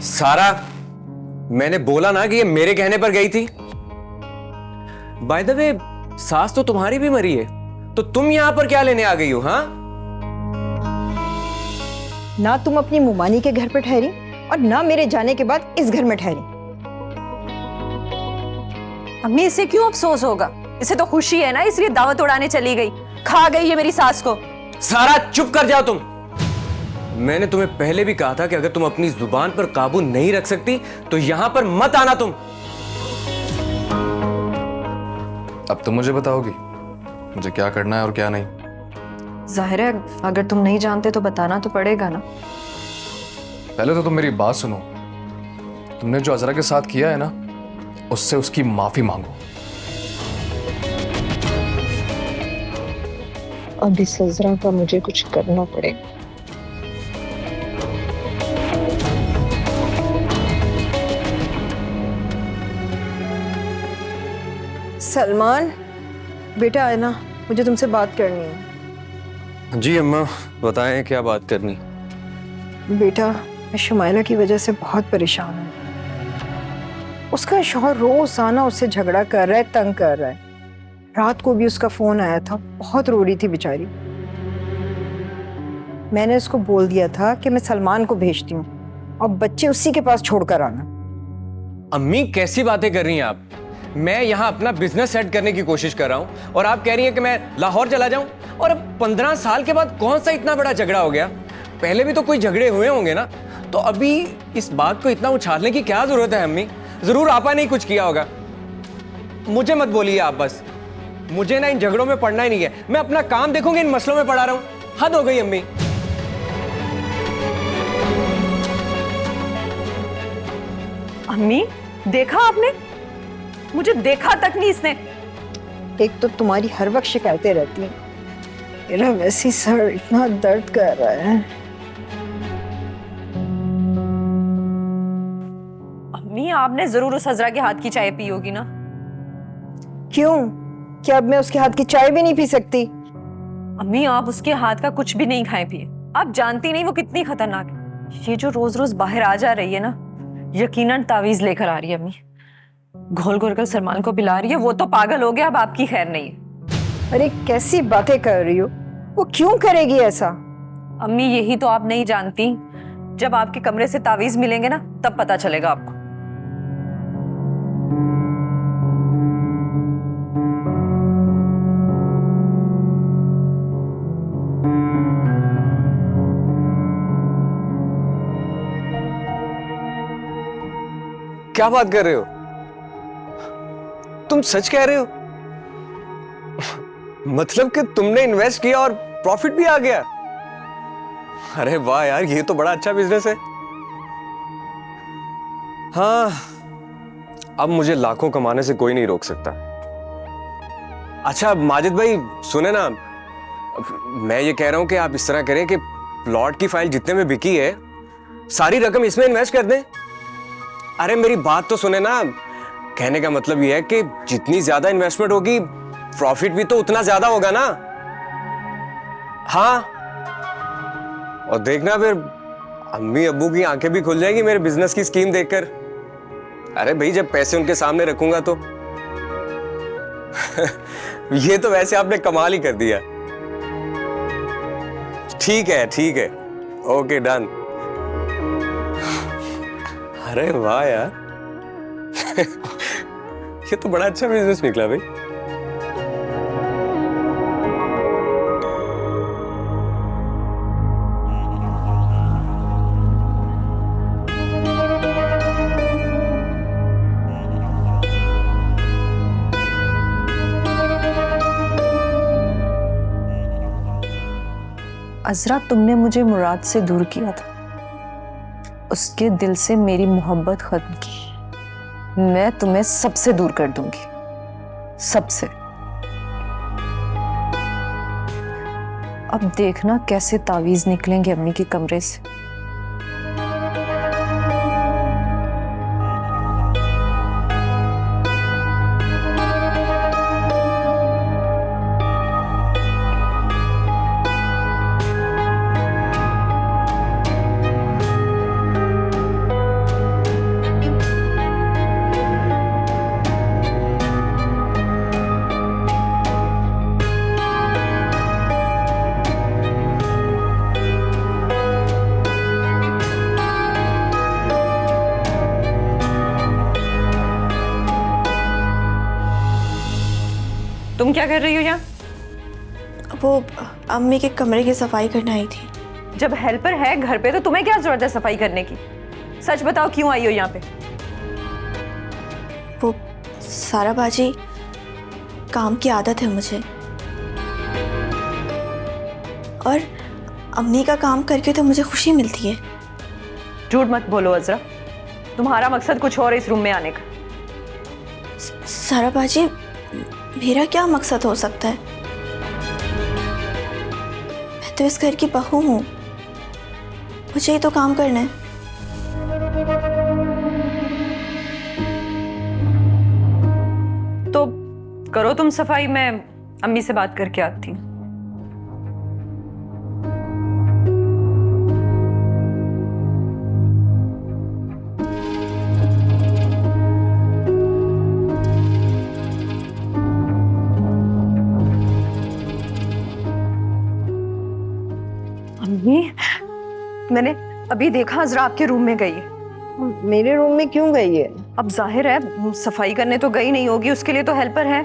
सारा, मैंने बोला ना कि ये मेरे कहने पर गई थी। बाय द वे, सास तो तुम्हारी भी मरी है, तो तुम यहां पर क्या लेने आ गई हो? हाँ, ना तुम अपनी मुमानी के घर पर ठहरी और ना मेरे जाने के बाद इस घर में ठहरी। अम्मी, इसे क्यों अफसोस होगा? इसे तो खुशी है ना, इसलिए दावत उड़ाने चली गई। खा गई है मेरी सास को। सारा चुप कर जाओ तुम। मैंने तुम्हें पहले भी कहा था कि अगर तुम अपनी जुबान पर काबू नहीं रख सकती तो यहां पर मत आना तुम। अब तुम मुझे बताओगी मुझे क्या करना है और क्या नहीं? जाहिर है, अगर तुम नहीं जानते तो बताना तो पड़ेगा ना। पहले तो तुम मेरी बात सुनो। तुमने जो अजरा के साथ किया है ना, उससे उसकी माफी मांगो। अब इस अजरा का मुझे कुछ करना पड़ेगा। सलमान बेटा, है ना, मुझे तुमसे बात करनी है। जी अम्मा, बताएं क्या बात करनी? बेटा, मैं शुमाइला की वजह से बहुत परेशान हूँ। उसका शौहर रोजाना उससे झगड़ा कर रहा है, तंग कर रहा है। रात को भी उसका फोन आया था, बहुत रो रही थी बेचारी। मैंने उसको बोल दिया था कि मैं सलमान को भेजती हूँ और बच्चे उसी के पास छोड़कर आना। अम्मी, कैसी बातें कर रही हैं आप? मैं यहाँ अपना बिजनेस सेट करने की कोशिश कर रहा हूँ और आप कह रही हैं कि मैं लाहौर चला जाऊं? और अब 15 साल के बाद कौन सा इतना बड़ा झगड़ा हो गया? पहले भी तो कोई झगड़े हुए होंगे ना, तो अभी इस बात को इतना उछालने की क्या जरूरत है अम्मी? जरूर आपा ने कुछ किया होगा। मुझे मत बोलिए आप, बस मुझे ना इन झगड़ों में पड़ना ही नहीं है। मैं अपना काम देखूंगी, इन मसलों में पड़ा रहा हूं। हद हो गई अम्मी। अम्मी, देखा आपने? मुझे देखा तक नहीं इसने। एक तो तुम्हारी हर वक्त शिकायतें रहती हैं, मेरा वैसे ही सर इतना दर्द कर रहा है। अम्मी, आपने जरूर उस हजरा के हाथ की चाय पी होगी ना? क्यों? क्या अब मैं उसके हाथ की चाय भी नहीं पी सकती? अम्मी, आप उसके हाथ का कुछ भी नहीं खाए पिए। आप जानती नहीं वो कितनी खतरनाक है। ये जो रोज रोज बाहर आ जा रही है ना, यकीनन तावीज लेकर आ रही है। अम्मी, घोल घोल कर सलमान को पिला रही है। वो तो पागल हो गया, अब आपकी खैर नहीं है। अरे कैसी बातें कर रही हो? वो क्यों करेगी ऐसा? अम्मी, यही तो आप नहीं जानती। जब आपके कमरे से तावीज मिलेंगे ना, तब पता चलेगा आपको। क्या बात कर रहे हो? तुम सच कह रहे हो? मतलब कि तुमने इन्वेस्ट किया और प्रॉफिट भी आ गया? अरे वाह यार, ये तो बड़ा अच्छा बिजनेस है। हाँ, अब मुझे लाखों कमाने से कोई नहीं रोक सकता। अच्छा माजिद भाई, सुने ना, मैं ये कह रहा हूं कि आप इस तरह करें कि प्लॉट की फाइल जितने में बिकी है, सारी रकम इसमें इन्वेस्ट कर दें। अरे मेरी बात तो सुने ना, कहने का मतलब यह है कि जितनी ज्यादा इन्वेस्टमेंट होगी, प्रॉफिट भी तो उतना ज्यादा होगा ना। हाँ, और देखना फिर अम्मी अब्बू की आंखें भी खुल जाएगी मेरे बिजनेस की स्कीम देखकर। अरे भाई, जब पैसे उनके सामने रखूंगा तो ये तो वैसे आपने कमाल ही कर दिया। ठीक है, ठीक है, ओके, डन। अरे वाह यार ये तो बड़ा अच्छा बिजनेस निकला भाई। अजरा, तुमने मुझे मुराद से दूर किया था, उसके दिल से मेरी मोहब्बत खत्म की। मैं तुम्हें सबसे दूर कर दूंगी, सबसे। अब देखना कैसे तावीज निकलेंगे अम्मी के कमरे से। तुम क्या कर रही हो यहाँ? वो अम्मी के कमरे की सफाई करने आई थी। जब हेल्पर है घर पे तो तुम्हें क्या जरूरत है सफाई करने की? सच बताओ क्यों आई हो यहाँ पे? वो सारा बाजी, काम की आदत है मुझे, और अम्मी का काम करके तो मुझे खुशी मिलती है। झूठ मत बोलो अजरा, तुम्हारा मकसद कुछ और है इस रूम में आने का। सारा बाजी, मेरा क्या मकसद हो सकता है? मैं तो इस घर की बहू हूँ, मुझे ही तो काम करना है। तो करो तुम सफाई, मैं अम्मी से बात करके आती हूँ। अम्मी, मैंने अभी देखा अजरा आपके रूम में गई है। मेरे रूम में क्यों गई है? अब जाहिर है सफाई करने तो गई नहीं होगी, उसके लिए तो हेल्पर है।